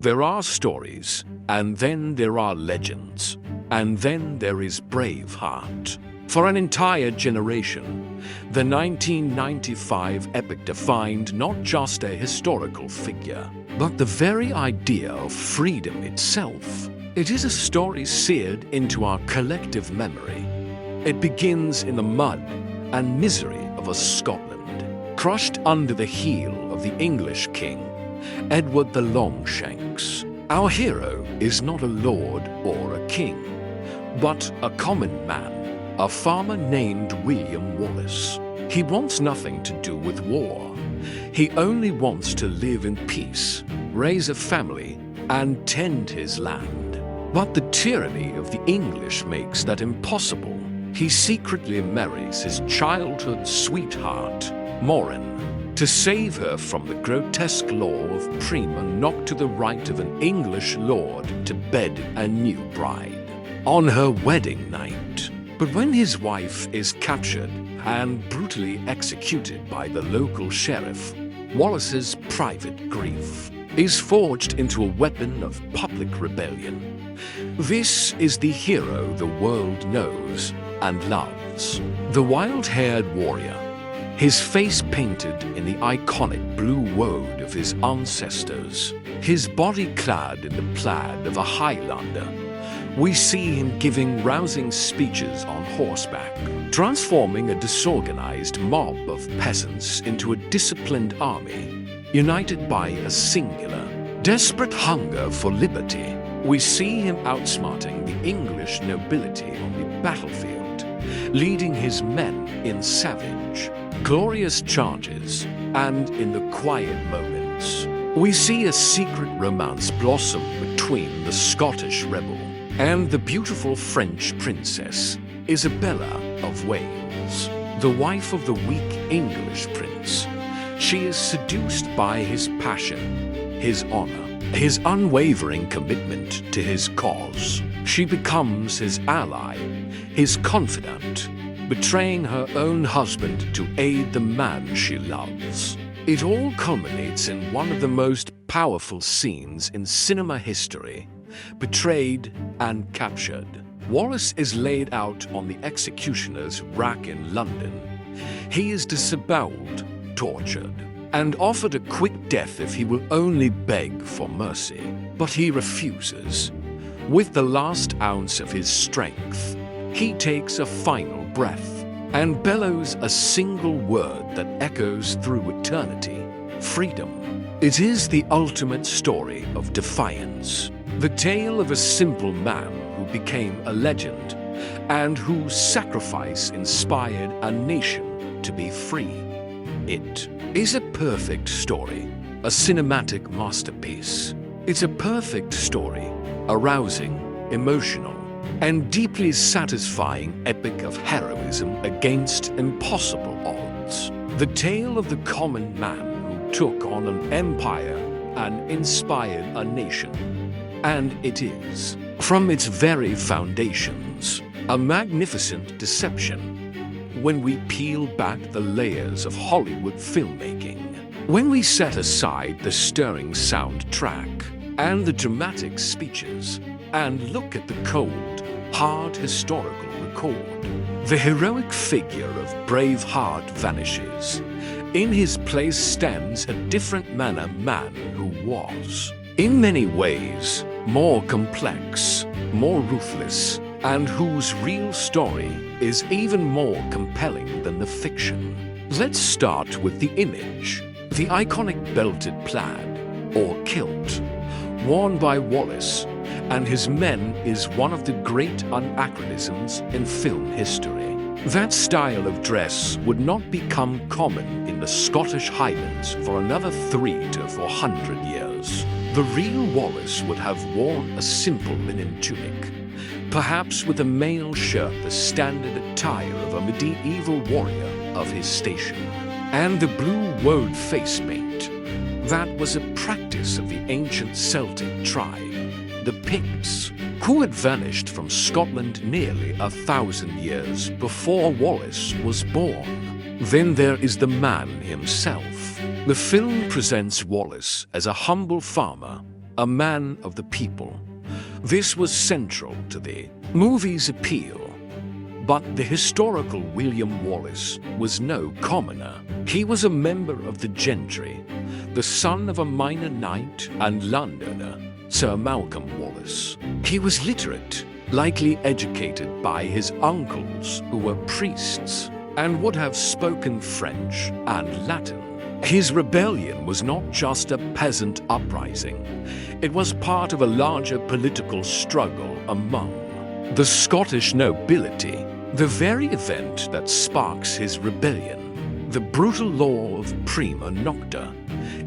There are stories, and then there are legends, and then there is Braveheart. For an entire generation, the 1995 epic defined not just a historical figure, but the very idea of freedom itself. It is a story seared into our collective memory. It begins in the mud and misery of a Scotland, crushed under the heel of the English king, Edward the Longshanks. Our hero is not a lord or a king, but a common man, a farmer named William Wallace. He wants nothing to do with war. He only wants to live in peace, raise a family, and tend his land. But the tyranny of the English makes that impossible. He secretly marries his childhood sweetheart, Morin, to save her from the grotesque law of prima knock to the right of an English lord to bed a new bride on her wedding night. But when his wife is captured and brutally executed by the local sheriff, Wallace's private grief is forged into a weapon of public rebellion. This is the hero the world knows and loves. The wild-haired warrior, his face painted in the iconic blue woad of his ancestors, his body clad in the plaid of a Highlander. We see him giving rousing speeches on horseback, transforming a disorganized mob of peasants into a disciplined army, united by a singular, desperate hunger for liberty. We see him outsmarting the English nobility on the battlefield, leading his men in savage, glorious charges, and in the quiet moments. We see a secret romance blossom between the Scottish rebel and the beautiful French princess, Isabella of Wales, the wife of the weak English prince. She is seduced by his passion, his honor, his unwavering commitment to his cause. She becomes his ally, his confidant, betraying her own husband to aid the man she loves. It all culminates in one of the most powerful scenes in cinema history. Betrayed and captured, Wallace is laid out on the executioner's rack in London. He is disemboweled, tortured, and offered a quick death if he will only beg for mercy. But he refuses. With the last ounce of his strength, he takes a final breath and bellows a single word that echoes through eternity: freedom. It is the ultimate story of defiance. The tale of a simple man who became a legend and whose sacrifice inspired a nation to be free. It is a perfect story, a cinematic masterpiece. It's a perfect story, arousing, emotional, and deeply satisfying epic of heroism against impossible odds. The tale of the common man who took on an empire and inspired a nation. And it is, from its very foundations, a magnificent deception. When we peel back the layers of Hollywood filmmaking, when we set aside the stirring soundtrack and the dramatic speeches, and look at the cold, hard historical record, the heroic figure of Braveheart vanishes. In his place stands a different manner man who was, in many ways, more complex, more ruthless, and whose real story is even more compelling than the fiction. Let's start with the image. The iconic belted plaid, or kilt, worn by Wallace and his men is one of the great anachronisms in film history. That style of dress would not become common in the Scottish Highlands for another 300 to 400 years. The real Wallace would have worn a simple linen tunic, perhaps with a mail shirt, the standard attire of a medieval warrior of his station, and the blue woad face paint. That was a practice of the ancient Celtic tribe, the Picts, who had vanished from Scotland nearly 1,000 years before Wallace was born. Then there is the man himself. The film presents Wallace as a humble farmer, a man of the people. This was central to the movie's appeal. But the historical William Wallace was no commoner. He was a member of the gentry, the son of a minor knight and landowner, Sir Malcolm Wallace. He was literate, likely educated by his uncles who were priests and would have spoken French and Latin. His rebellion was not just a peasant uprising. It was part of a larger political struggle among the Scottish nobility. The very event that sparks his rebellion, the brutal law of prima nocta,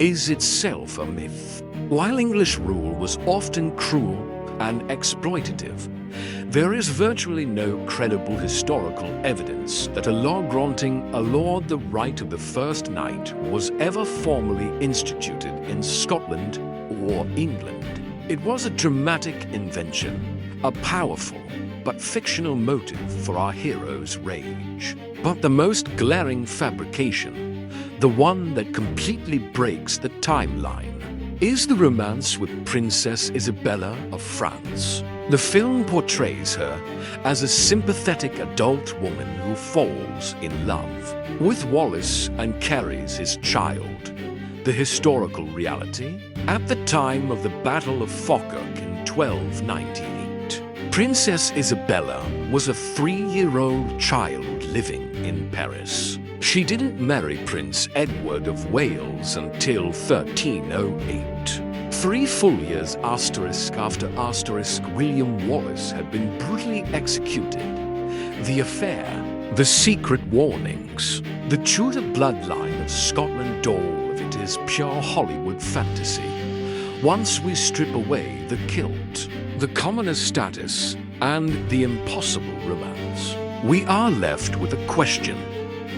is itself a myth. While English rule was often cruel and exploitative, there is virtually no credible historical evidence that a law granting a lord the right of the first night was ever formally instituted in Scotland or England. It was a dramatic invention, a powerful but fictional motive for our hero's rage. But the most glaring fabrication, the one that completely breaks the timeline, is the romance with Princess Isabella of France. The film portrays her as a sympathetic adult woman who falls in love with Wallace and carries his child. The historical reality? At the time of the Battle of Falkirk in 1298, Princess Isabella was a 3-year-old child living in Paris. She didn't marry Prince Edward of Wales until 1308. 3 full years after William Wallace had been brutally executed. The affair, the secret warnings, the Tudor bloodline of Scotland, all of it is pure Hollywood fantasy. Once we strip away the kilt, the commoner status, and the impossible romance, we are left with a question.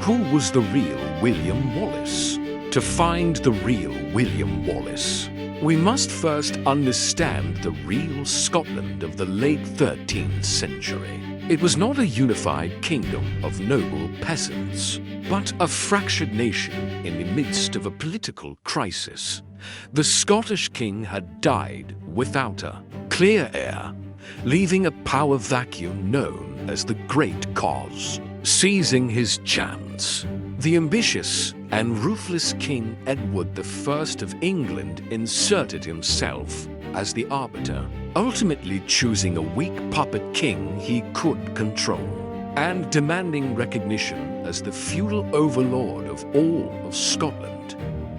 Who was the real William Wallace? To find the real William Wallace, we must first understand the real Scotland of the late 13th century. It was not a unified kingdom of noble peasants, but a fractured nation in the midst of a political crisis. The Scottish king had died without a clear heir, leaving a power vacuum known as the Great Cause. Seizing his chance, the ambitious and ruthless King Edward I of England inserted himself as the arbiter, ultimately choosing a weak puppet king he could control, and demanding recognition as the feudal overlord of all of Scotland.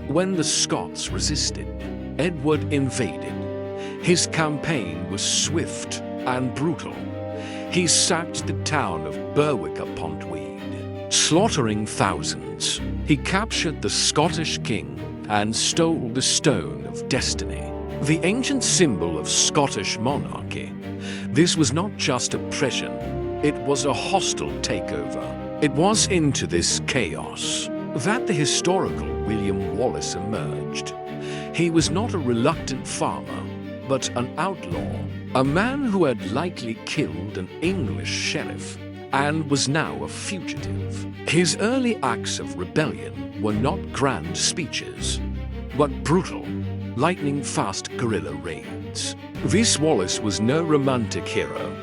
When the Scots resisted, Edward invaded. His campaign was swift and brutal. He sacked the town of Berwick-upon-Tweed, slaughtering thousands. He captured the Scottish king and stole the Stone of Destiny, the ancient symbol of Scottish monarchy. This was not just oppression, it was a hostile takeover. It was into this chaos that the historical William Wallace emerged. He was not a reluctant farmer, but an outlaw, a man who had likely killed an English sheriff and was now a fugitive. His early acts of rebellion were not grand speeches, but brutal, lightning-fast guerrilla raids. This Wallace was no romantic hero.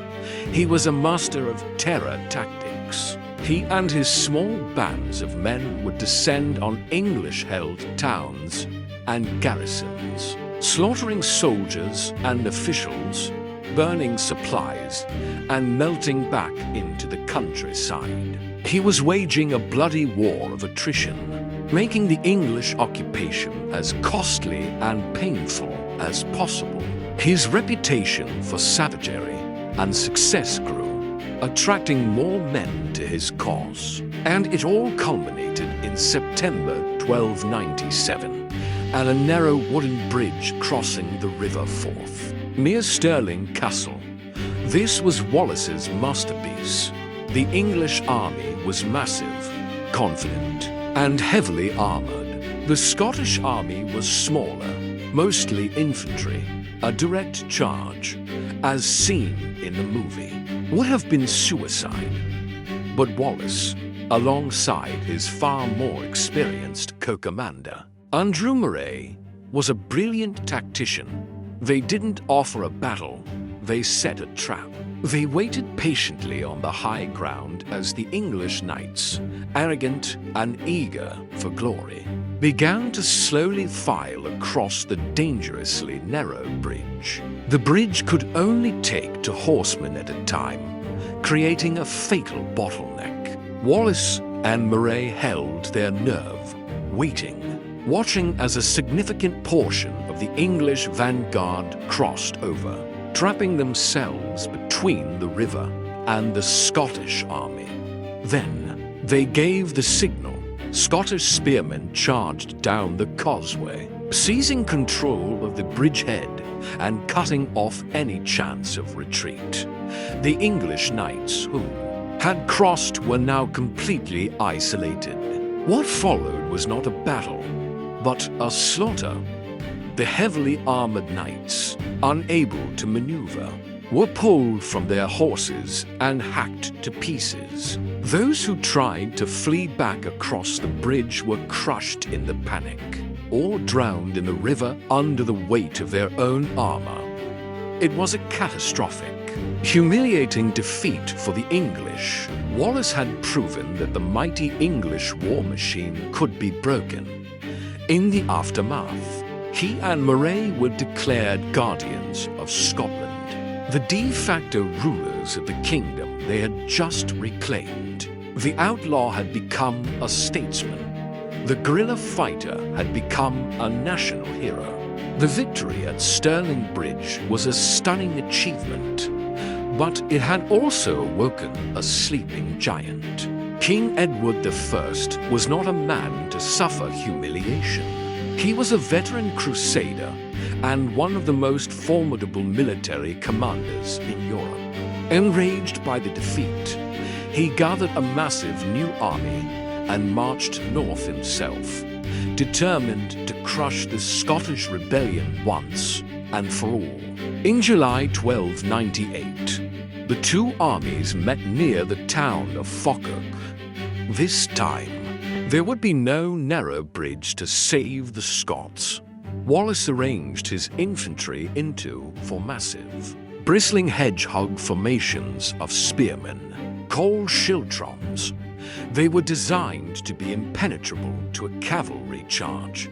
He was a master of terror tactics. He and his small bands of men would descend on English-held towns and garrisons, slaughtering soldiers and officials, burning supplies, and melting back into the countryside. He was waging a bloody war of attrition, making the English occupation as costly and painful as possible. His reputation for savagery and success grew, attracting more men to his cause. And it all culminated in September 1297, at a narrow wooden bridge crossing the River Forth, near Stirling Castle. This was Wallace's masterpiece. The English army was massive, confident, and heavily armored. The Scottish army was smaller, mostly infantry. A direct charge, as seen in the movie, would have been suicide. But Wallace, alongside his far more experienced co-commander, Andrew Murray, was a brilliant tactician. They didn't offer a battle, they set a trap. They waited patiently on the high ground as the English knights, arrogant and eager for glory, began to slowly file across the dangerously narrow bridge. The bridge could only take 2 horsemen at a time, creating a fatal bottleneck. Wallace and Murray held their nerve, waiting, watching as a significant portion of the English vanguard crossed over, trapping themselves between the river and the Scottish army. Then they gave the signal. Scottish spearmen charged down the causeway, seizing control of the bridgehead and cutting off any chance of retreat. The English knights who had crossed were now completely isolated. What followed was not a battle, but a slaughter. The heavily armored knights, unable to maneuver, were pulled from their horses and hacked to pieces. Those who tried to flee back across the bridge were crushed in the panic, or drowned in the river under the weight of their own armor. It was a catastrophic, humiliating defeat for the English. Wallace had proven that the mighty English war machine could be broken. In the aftermath, he and Murray were declared guardians of Scotland, the de facto rulers of the kingdom they had just reclaimed. The outlaw had become a statesman. The guerrilla fighter had become a national hero. The victory at Stirling Bridge was a stunning achievement, but it had also awoken a sleeping giant. King Edward I was not a man to suffer humiliation. He was a veteran crusader and one of the most formidable military commanders in Europe. Enraged by the defeat, he gathered a massive new army and marched north himself, determined to crush the Scottish rebellion once and for all. In July 1298, the 2 armies met near the town of Falkirk. This time, there would be no narrow bridge to save the Scots. Wallace arranged his infantry into 4 massive, bristling hedgehog formations of spearmen, called schiltrons. They were designed to be impenetrable to a cavalry charge.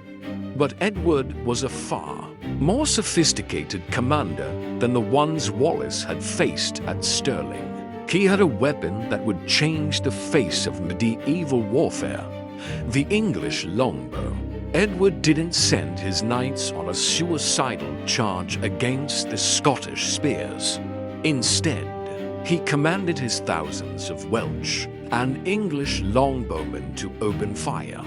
But Edward was a far more sophisticated commander than the ones Wallace had faced at Stirling. He had a weapon that would change the face of medieval warfare, the English longbow. Edward didn't send his knights on a suicidal charge against the Scottish spears. Instead, he commanded his thousands of Welsh and English longbowmen to open fire.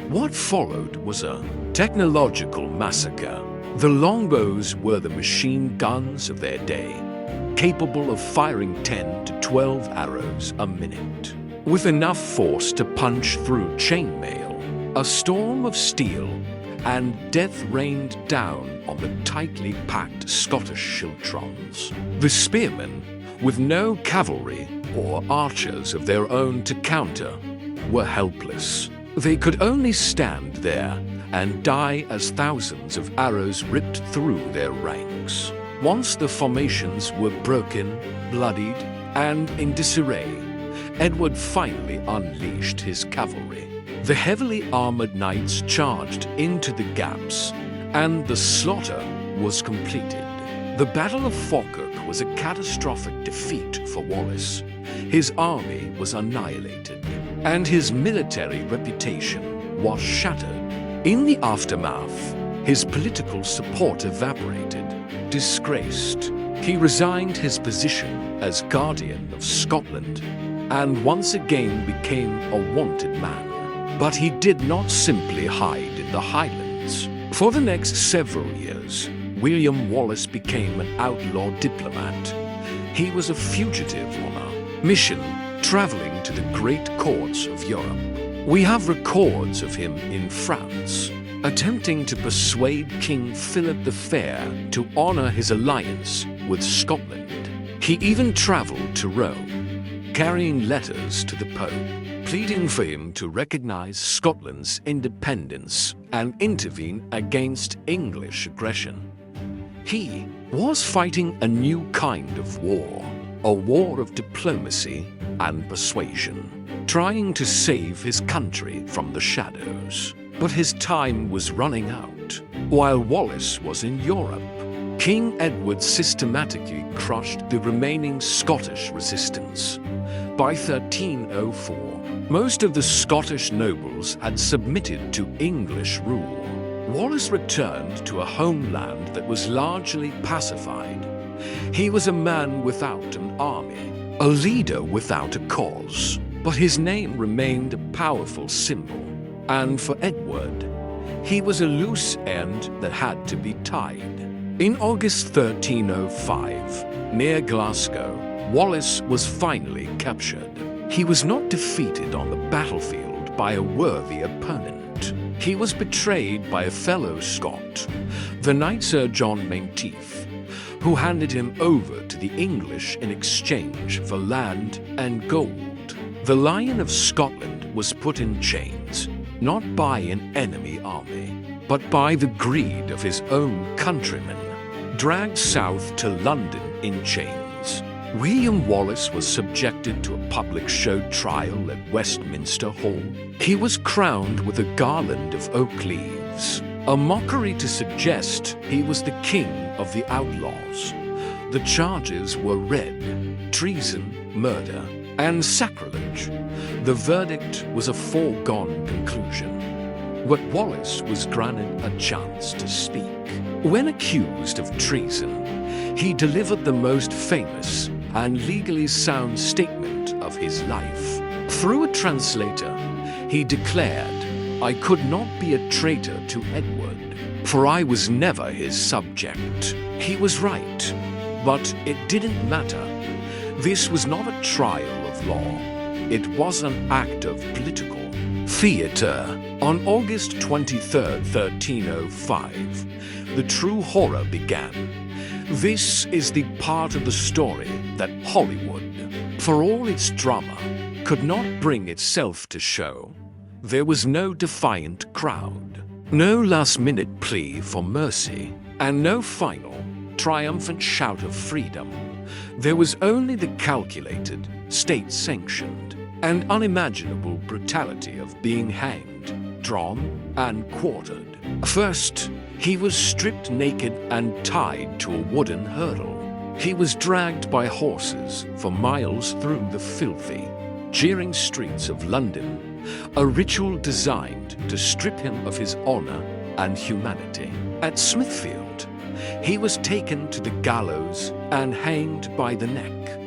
What followed was a technological massacre. The longbows were the machine guns of their day, capable of firing 10 to 12 arrows a minute, with enough force to punch through chainmail. A storm of steel, and death rained down on the tightly packed Scottish schiltrons. The spearmen, with no cavalry or archers of their own to counter, were helpless. They could only stand there and die as thousands of arrows ripped through their ranks. Once the formations were broken, bloodied, and in disarray, Edward finally unleashed his cavalry. The heavily armored knights charged into the gaps, and the slaughter was completed. The Battle of Falkirk was a catastrophic defeat for Wallace. His army was annihilated, and his military reputation was shattered. In the aftermath, his political support evaporated. Disgraced, he resigned his position as guardian of Scotland, and once again became a wanted man. But he did not simply hide in the Highlands. For the next several years, William Wallace became an outlaw diplomat. He was a fugitive on a mission, traveling to the great courts of Europe. We have records of him in France, attempting to persuade King Philip the Fair to honor his alliance with Scotland. He even traveled to Rome, carrying letters to the Pope, pleading for him to recognize Scotland's independence and intervene against English aggression. He was fighting a new kind of war, a war of diplomacy and persuasion, trying to save his country from the shadows. But his time was running out. While Wallace was in Europe, King Edward systematically crushed the remaining Scottish resistance. By 1304, most of the Scottish nobles had submitted to English rule. Wallace returned to a homeland that was largely pacified. He was a man without an army, a leader without a cause, but his name remained a powerful symbol. And for Edward, he was a loose end that had to be tied. In August 1305, near Glasgow, Wallace was finally captured. He was not defeated on the battlefield by a worthy opponent. He was betrayed by a fellow Scot, the Knight Sir John Menteith, who handed him over to the English in exchange for land and gold. The Lion of Scotland was put in chains, not by an enemy army, but by the greed of his own countrymen, dragged south to London in chains. William Wallace was subjected to a public show trial at Westminster Hall. He was crowned with a garland of oak leaves, a mockery to suggest he was the king of the outlaws. The charges were read: treason, murder, and sacrilege. The verdict was a foregone conclusion. But Wallace was granted a chance to speak. When accused of treason, he delivered the most famous and legally sound statement of his life. Through a translator, he declared, "I could not be a traitor to Edward, for I was never his subject." He was right, but it didn't matter. This was not a trial of law. It was an act of political theater. On August 23, 1305, the true horror began. This is the part of the story that Hollywood, for all its drama, could not bring itself to show. There was no defiant crowd, no last-minute plea for mercy, and no final, triumphant shout of freedom. There was only the calculated, state-sanctioned, and unimaginable brutality of being hanged, drawn, and quartered. First, he was stripped naked and tied to a wooden hurdle. He was dragged by horses for miles through the filthy, jeering streets of London, a ritual designed to strip him of his honor and humanity. At Smithfield, he was taken to the gallows and hanged by the neck,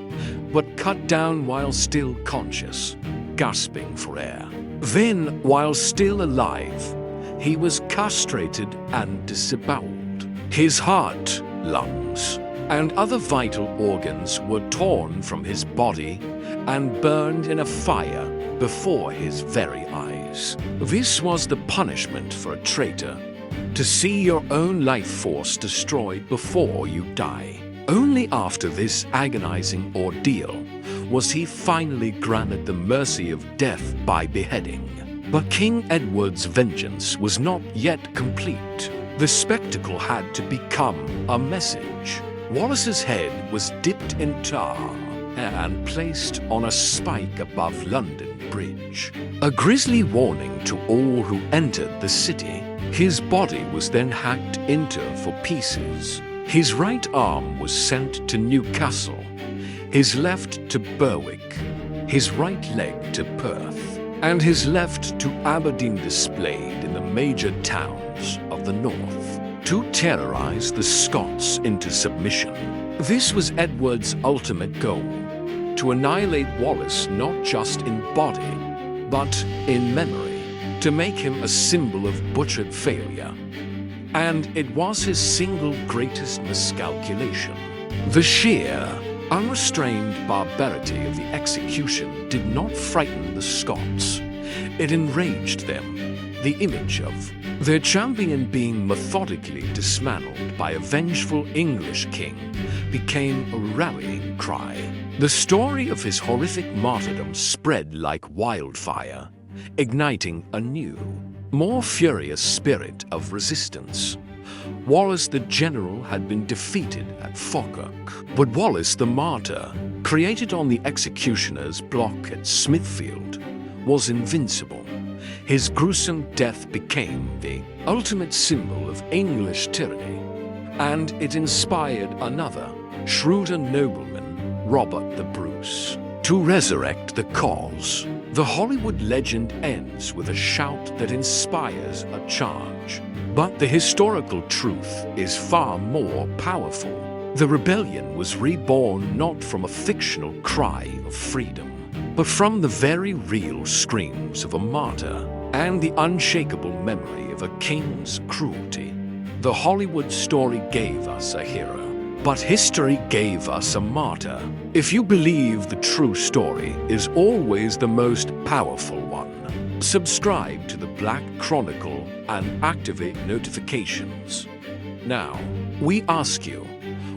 but cut down while still conscious, gasping for air. Then, while still alive, he was castrated and disemboweled. His heart, lungs, and other vital organs were torn from his body and burned in a fire before his very eyes. This was the punishment for a traitor, to see your own life force destroyed before you die. Only after this agonizing ordeal was he finally granted the mercy of death by beheading. But King Edward's vengeance was not yet complete. The spectacle had to become a message. Wallace's head was dipped in tar and placed on a spike above London Bridge, a grisly warning to all who entered the city. His body was then hacked into for pieces. His right arm was sent to Newcastle, his left to Berwick, his right leg to Perth, and his left to Aberdeen, displayed in the major towns of the north, to terrorize the Scots into submission. This was Edward's ultimate goal, to annihilate Wallace not just in body, but in memory, to make him a symbol of butchered failure. And it was his single greatest miscalculation. The sheer, unrestrained barbarity of the execution did not frighten the Scots. It enraged them. The image of their champion being methodically dismantled by a vengeful English king became a rallying cry. The story of his horrific martyrdom spread like wildfire, igniting a new, more furious spirit of resistance. Wallace the general had been defeated at Falkirk, but Wallace the martyr, created on the executioner's block at Smithfield, was invincible. His gruesome death became the ultimate symbol of English tyranny, and it inspired another, shrewder nobleman, Robert the Bruce, to resurrect the cause. The Hollywood legend ends with a shout that inspires a charge. But the historical truth is far more powerful. The rebellion was reborn not from a fictional cry of freedom, but from the very real screams of a martyr and the unshakable memory of a king's cruelty. The Hollywood story gave us a hero, but history gave us a martyr. If you believe the true story is always the most powerful one, subscribe to the Black Chronicle and activate notifications. Now, we ask you,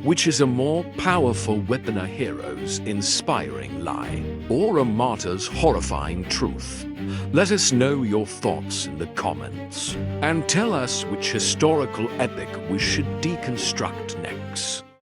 which is a more powerful weapon, a hero's inspiring lie or a martyr's horrifying truth? Let us know your thoughts in the comments and tell us which historical epic we should deconstruct next.